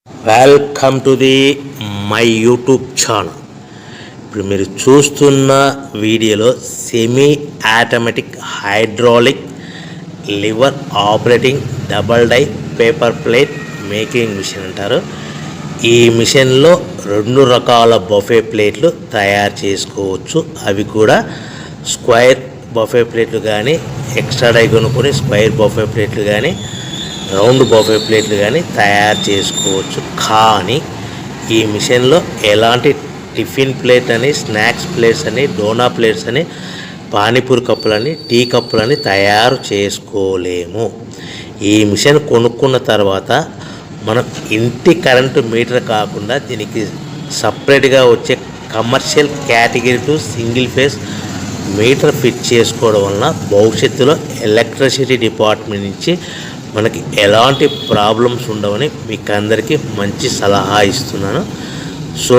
Welcome to the my YouTube channel. ఇప్పుడు మీరు చూస్తున్న వీడియోలో semi automatic hydraulic lever operating double die paper plate making machine అంటారు. ఈ మిషన్లో 2 రకాల బఫే ప్లేట్లు తయారు చేసుకోవచ్చు. అవి కూడా స్క్వేర్ బఫే ప్లేట్లు కానీ, ఎక్స్ట్రా డై కొనుక్కొని స్క్వేర్ బఫే ప్లేట్లు కానీ, రౌండ్ బఫే ప్లేట్లు కానీ తయారు చేసుకోవచ్చు. కానీ ఈ మిషన్లో ఎలాంటి టిఫిన్ ప్లేట్ అని, స్నాక్స్ ప్లేట్స్ అని, డోనా ప్లేట్స్ అని, పానీపూరి కప్పులని, టీ కప్పులని తయారు చేసుకోలేము. ఈ మిషన్ కొనుక్కున్న తర్వాత మనం ఇంటి కరెంటు మీటర్ కాకుండా దీనికి సపరేట్గా వచ్చే commercial category to single phase metre fit చేసుకోవడం వలన భవిష్యత్తులో ఎలక్ట్రిసిటీ డిపార్ట్మెంట్ నుంచి మనకి ఎలాంటి ప్రాబ్లమ్స్ ఉండవని మీకు అందరికీ మంచి సలహా ఇస్తున్నాను. సో